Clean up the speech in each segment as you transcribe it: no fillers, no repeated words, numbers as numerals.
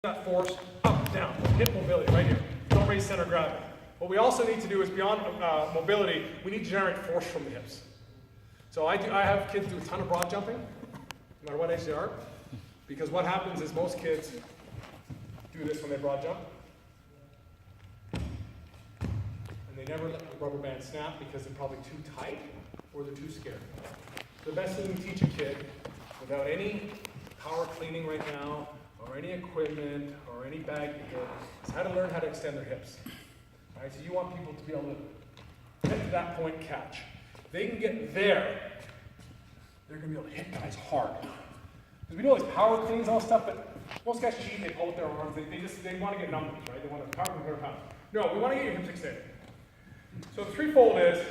that force, up, down, hip mobility right here. Don't raise center of gravity. What we also need to do is beyond mobility, we need to generate force from the hips. So I have kids do a ton of broad jumping, no matter what age they are, because what happens is most kids do this when they broad jump, and they never let the rubber band snap because they're probably too tight or they're too scared. The best thing to teach a kid without any power cleaning right now, or any equipment, or any bag to hit, is how to learn how to extend their hips. All right, so you want people to be able to get to that point and catch. If they can get there, they're going to be able to hit guys hard. Because we do all these power cleans and all stuff, but most guys cheat, they pull with their arms, they want to get numbers, right? They want to power clean 100 pounds. No, we want to get your hips extended. So the threefold is,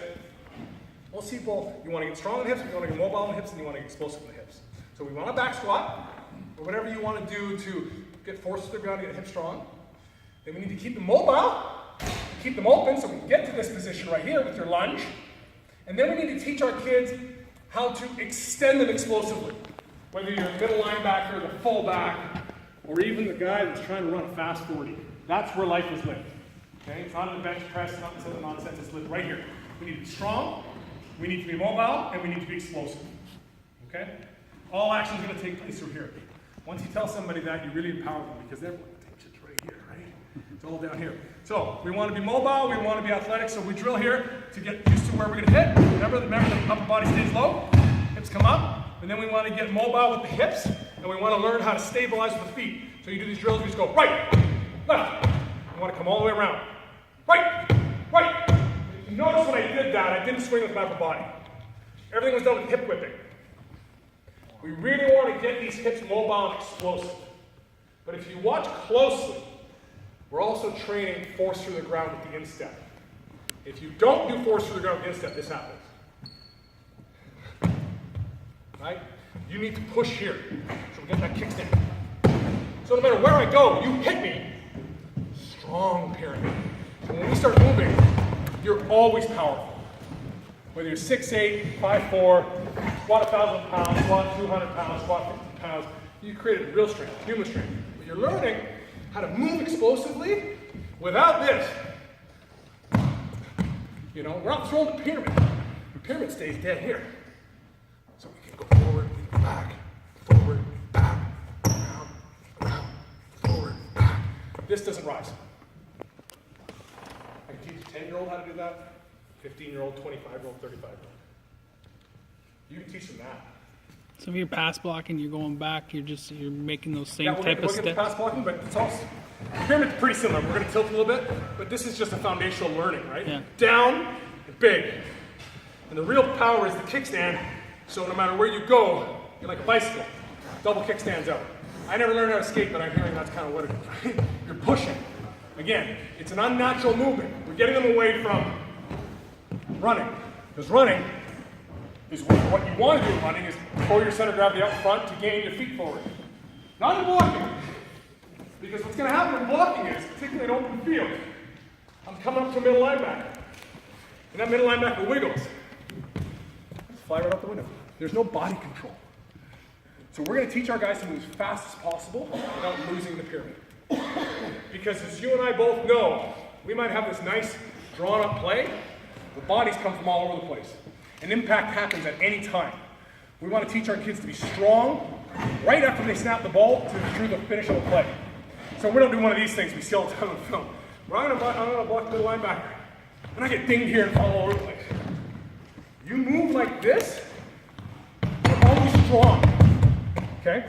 most people, you want to get strong in the hips, you want to get mobile in the hips, and you want to get explosive in the hips. So we want a back squat, or whatever you want to do to get force to the ground, get hips strong. Then we need to keep them mobile, keep them open so we can get to this position right here with your lunge. And then we need to teach our kids how to extend them explosively. Whether you're the middle linebacker, the fullback, or even the guy that's trying to run a fast 40. That's where life is lived. Okay? It's not in the bench press, it's not this other nonsense, it's lived right here. We need to be strong, we need to be mobile, and we need to be explosive. Okay? All action is going to take place through here. Once you tell somebody that, you really empower them because everyone thinks it's right here, right? It's all down here. So we want to be mobile, we want to be athletic, so we drill here to get used to where we're going to hit. Remember the upper body stays low, hips come up, and then we want to get mobile with the hips, and we want to learn how to stabilize with the feet. So you do these drills, we just go right, left. You want to come all the way around. Right, right. If you notice when I did that, I didn't swing with my upper body. Everything was done with hip whipping. We really want to get these hips mobile and explosive. But if you watch closely, we're also training force through the ground with the instep. If you don't do force through the ground with the instep, this happens. Right? You need to push here. So we get that kickstand. So no matter where I go, you hit me. Strong pyramid. So when we start moving, you're always powerful. Whether you're 6'8", 5'4", squat 1,000 pounds, squat 200 pounds, squat 50 pounds, you created real strength, human strength. But you're learning how to move explosively without this. You know, we're not throwing the pyramid. The pyramid stays dead here. So we can go forward, back, around, forward, back. This doesn't rise. I can teach a 10-year-old how to do that. 15-year-old, 25-year-old, 35-year-old. You can teach them that. So if you're pass blocking, you're going back, you're making those same type of we'll steps. get the pass blocking, but it's also, the pyramid's pretty similar. We're going to tilt a little bit, but this is just a foundational learning, right? Yeah. Down and big. And the real power is the kickstand, so no matter where you go, you're like a bicycle. Double kickstands out. I never learned how to skate, but I'm hearing that's kind of what it is. You're pushing. Again, it's an unnatural movement. We're getting them away from running. Because running is what you want to do in running is pull your center of gravity up front to gain your feet forward. Not in blocking. Because what's going to happen in blocking is, particularly in open field, I'm coming up to a middle linebacker. And that middle linebacker wiggles. Just fly right out the window. There's no body control. So we're going to teach our guys to move as fast as possible without losing the pyramid. Because as you and I both know, we might have this nice drawn up play. The bodies come from all over the place. And impact happens at any time. We want to teach our kids to be strong right after they snap the ball through the finish of the play. So we don't do one of these things we see all the time on film. I'm going to block the middle linebacker. And I get dinged here and fall all over the place. You move like this, you're always strong. Okay?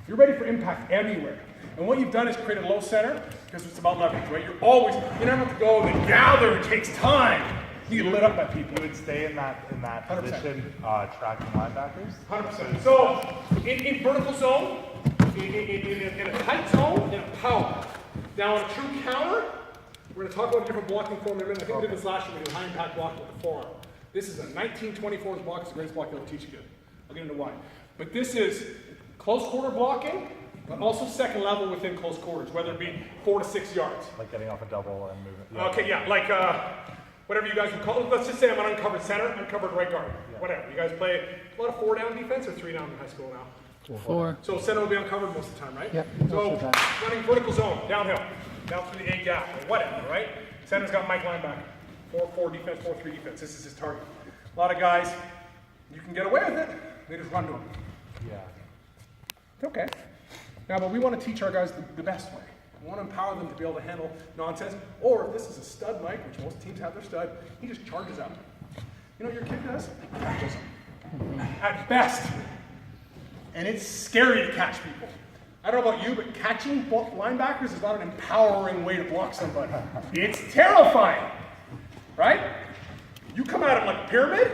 You're ready for impact everywhere. And what you've done is create a low center because it's about leverage, right? You never have to go and gather, it takes time. You get lit up by people. You would stay in that position, tracking linebackers? 100%. So, in vertical zone, in a tight zone, in a power. Now, in a true counter, we're going to talk about a different blocking form in a minute. I think we did this last year. We did high impact blocking with the forearm. This is a 1924's block. It's the greatest block you'll teach you. I'll get into why. But this is close quarter blocking, but also second level within close quarters, whether it be 4 to 6 yards. Like getting off a double and moving. Yeah. Okay, yeah, like whatever you guys would call it. Let's just say I'm an uncovered center, uncovered right guard, whatever. You guys play a lot of 4-down defense or 3-down in high school now? 4. So center will be uncovered most of the time, right? Yep, So most of the time. running vertical zone, downhill, down through the A gap or whatever, right? Center's got Mike linebacker, 4-4 defense, 4-3 defense. This is his target. A lot of guys, you can get away with it. They just run to him. Yeah. It's okay. Now, but we want to teach our guys the best way. We want to empower them to be able to handle nonsense. Or if this is a stud Mike, which most teams have their stud, he just charges out. You know what your kid does? Catches them. At best. And it's scary to catch people. I don't know about you, but catching linebackers is not an empowering way to block somebody. It's terrifying, right? You come at them like a pyramid,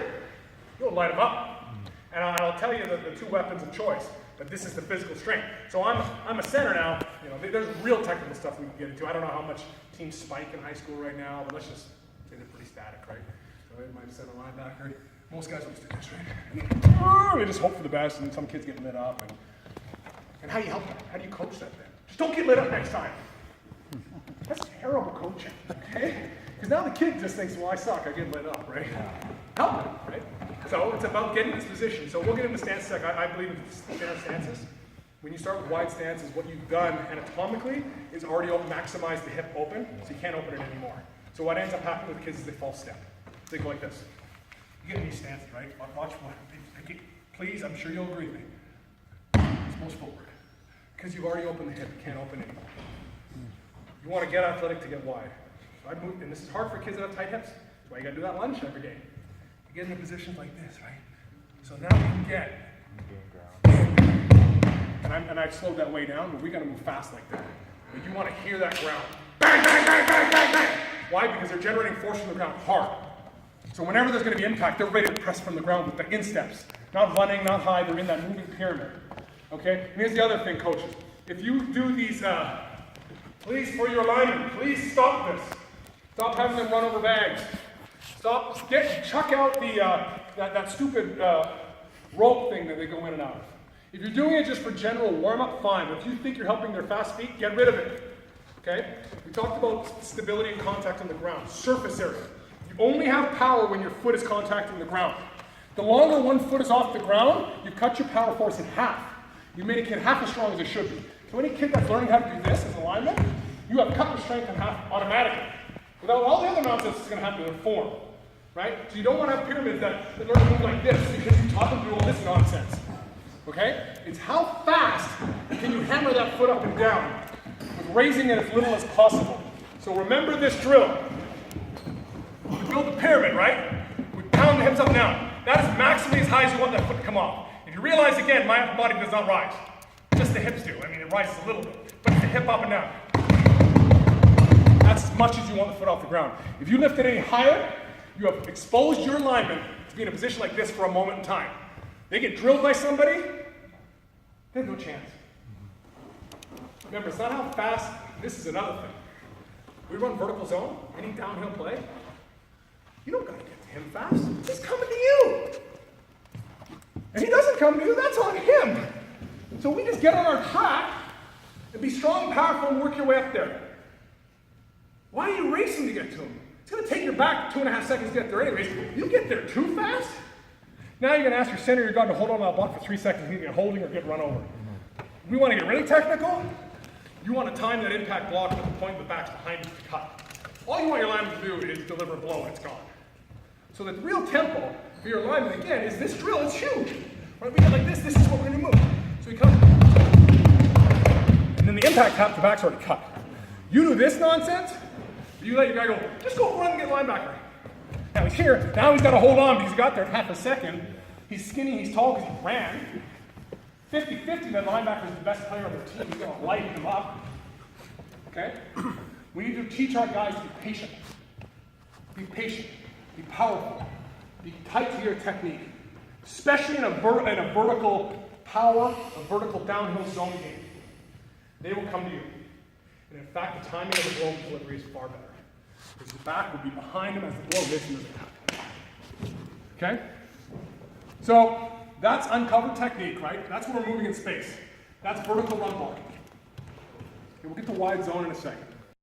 you'll light them up. And I'll tell you the two weapons of choice, but this is the physical strength. So I'm a center now. You know, there's real technical stuff we can get into. I don't know how much teams spike in high school right now, but let's just say they're pretty static, right? So I might center linebacker. Most guys will just do this, right? They just hope for the best, and some kids get lit up. And how do you help that? How do you coach that then? Just don't get lit up next time. That's terrible coaching, okay? Because now the kid just thinks, well, I suck, I get lit up, right? Help him, right? So it's about getting this position. So we'll get into stance sec. I believe in standard stances. When you start with wide stances, what you've done anatomically is already maximize the hip open, so you can't open it anymore. So what ends up happening with kids is they false step. They go like this. You get in these stances, right? Watch what. Please, I'm sure you'll agree with me. It's most footwork. Because you've already opened the hip, you can't open it anymore. You want to get athletic to get wide. So I moved, and this is hard for kids that have tight hips. That's why you got to do that lunge every day. You get into positions like this, right? So now we can get. And I've slowed that way down, but we got to move fast like that. But you want to hear that ground. Bang, bang, bang, bang, bang, bang. Why? Because they're generating force from the ground hard. So whenever there's going to be impact, they're ready to press from the ground with the insteps. Not running, not high, they're in that moving pyramid. Okay? And here's the other thing, coaches. If you do these, please, for your linemen, please stop this. Stop having them run over bags. Stop, chuck out the, that stupid rope thing that they go in and out of. If you're doing it just for general warm-up, fine. But if you think you're helping their fast feet, get rid of it. Okay? We talked about stability and contact on the ground. Surface area. You only have power when your foot is contacting the ground. The longer one foot is off the ground, you cut your power force in half. You made a kid half as strong as it should be. So any kid that's learning how to do this as a lineman, you have cut your strength in half automatically. Without all the other nonsense that's going to happen in form. Right? So you don't want to have pyramids that learn to move like this because you taught them to do all this nonsense. Okay? It's how fast can you hammer that foot up and down with raising it as little as possible. So remember this drill. We build the pyramid, right? We pound the hips up and down. That is maximally as high as you want that foot to come off. If you realize again, my upper body does not rise. Just the hips do. I mean, it rises a little bit, but it's the hip up and down. That's as much as you want the foot off the ground. If you lift it any higher, you have exposed your lineman to be in a position like this for a moment in time. They get drilled by somebody, they have no chance. Remember, it's not how fast, this is another thing. We run vertical zone, any downhill play. You don't gotta get to him fast. He's coming to you. If he doesn't come to you, that's on him. So we just get on our track and be strong and powerful and work your way up there. Why are you racing to get to him? It's going to take your back 2.5 seconds to get there anyways. You get there too fast? Now you're going to ask your center or your guard to hold on to that block for 3 seconds and you get holding or get run over. We want to get really technical. You want to time that impact block with the point of the back's behind you to cut. All you want your lineman to do is deliver a blow and it's gone. So the real tempo for your lineman, again, is this drill. It's huge. Right? We get like this. This is what we're going to move. So he comes. And then the impact tap, the back's already cut. You do this nonsense, you let your guy go, just go run and get linebacker. Now he's here. Now he's got to hold on because he got there in half a second. He's skinny, he's tall because he ran. 50-50, that linebacker is the best player on the team. He's going to light him up. Okay? We need to teach our guys to be patient. Be patient. Be powerful. Be tight to your technique. Especially in a vertical power, a vertical downhill zone game. They will come to you. And in fact, the timing of the blow delivery is far better. Because the back will be behind him as the blow hits him as a tap. Okay? So, that's uncovered technique, right? That's when we're moving in space. That's vertical run blocking. Okay, we'll get to wide zone in a second.